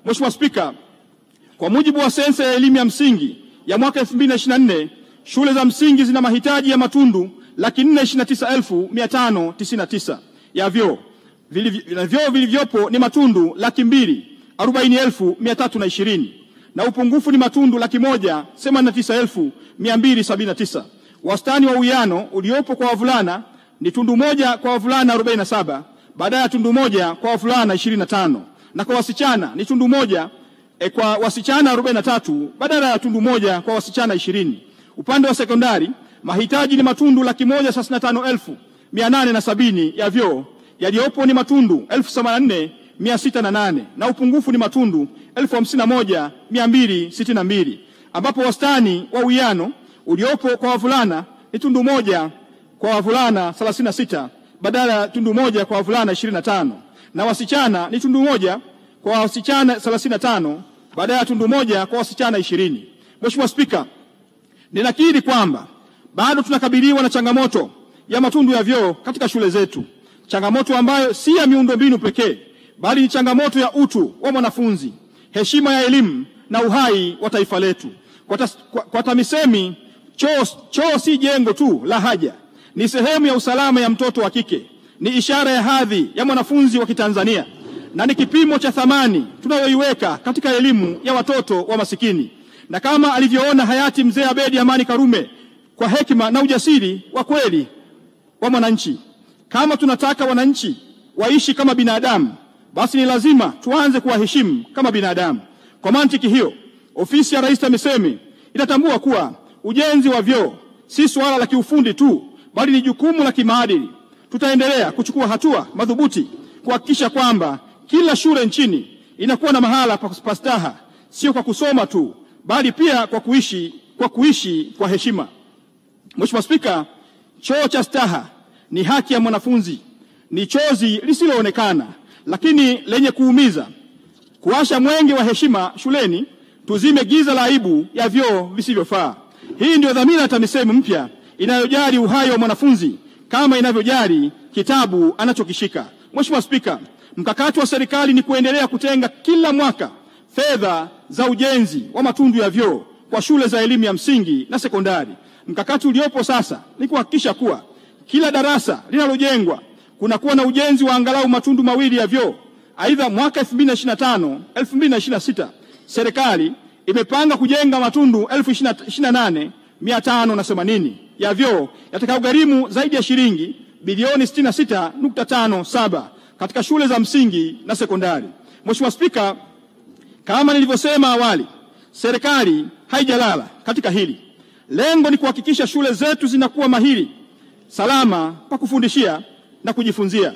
Mheshimiwa Spika, kwa mujibu wa sensa ya elimu ya msingi ya mwaka 2024, shule za msingi zina mahitaji ya matundu 429,599 ya vyoo. Vyoo vilivyopo ni matundu 240,320 na upungufu ni matundu 189,279. Wastani wa uwiano uliopo kwa wavulana ni tundu moja kwa wavulana 47 badala ya tundu moja kwa wavulana 25, na kwa wasichana ni tundu moja kwa wasichana 43 badala ya tundu moja kwa wasichana 20. Upande wa sekondari mahitaji ni matundu 185,870 ya vyoo, yaliyopo ni matundu 84,608 na upungufu ni matundu 51,262, ambapo wastani wa uwiano uliopo kwa wavulana ni tundu moja kwa wavulana 36 badala ya tundu moja kwa wavulana 25, na wasichana ni tundu moja kwa wasichana 35 badala ya tundu moja kwa wasichana 20. Mheshimiwa Spika, ninakiri kwamba bado tunakabiliwa na changamoto ya matundu ya vyoo katika shule zetu, changamoto ambayo si ya miundombinu pekee bali ni changamoto ya utu wa mwanafunzi, heshima ya elimu na uhai wa taifa letu. Kwa TAMISEMI, choo si jengo tu la haja, ni sehemu ya usalama ya mtoto wa kike, ni ishara ya hadhi ya mwanafunzi wa Kitanzania na ni kipimo cha thamani tunayoiweka katika elimu ya watoto wa masikini. Na kama alivyoona hayati Mzee Abedi Amani Karume kwa hekima na ujasiri wa kweli wa mwananchi, kama tunataka wananchi waishi kama binadamu, basi ni lazima tuanze kuwaheshimu kama binadamu. Kwa mantiki hiyo, ofisi ya Rais TAMISEMI inatambua kuwa ujenzi wa vyoo si swala la kiufundi tu bali ni jukumu la kimaadili. Tutaendelea kuchukua hatua madhubuti kuhakikisha kwamba kila shule nchini inakuwa na mahala pa staha, sio kwa kusoma tu bali pia kwa kuishi kwa heshima. Mheshimiwa Spika, choo cha staha ni haki ya mwanafunzi, ni chozi lisiloonekana lakini lenye kuumiza. Kuwasha mwenge wa heshima shuleni, tuzime giza la aibu ya vyoo visivyofaa. Hii ndio dhamira ya TAMISEMI mpya inayojali uhai wa mwanafunzi kama inavyojali kitabu anachokishika. Mheshimiwa Spika, mkakati wa serikali ni kuendelea kutenga kila mwaka fedha za ujenzi wa matundu ya vyoo kwa shule za elimu ya msingi na sekondari. Mkakati uliopo sasa ni kuhakikisha kuwa kila darasa linalojengwa kunakuwa na ujenzi wa angalau matundu mawili ya vyoo. Aidha, mwaka 2025-2026 serikali imepanga kujenga matundu 28,580 ya vyoo yatakayogharimu zaidi ya shilingi bilioni 66.57 katika shule za msingi na sekondari. Mheshimiwa Spika, kama nilivyosema awali, serikali haijalala katika hili. Lengo ni kuhakikisha shule zetu zinakuwa mahiri, salama pa kufundishia na kujifunzia.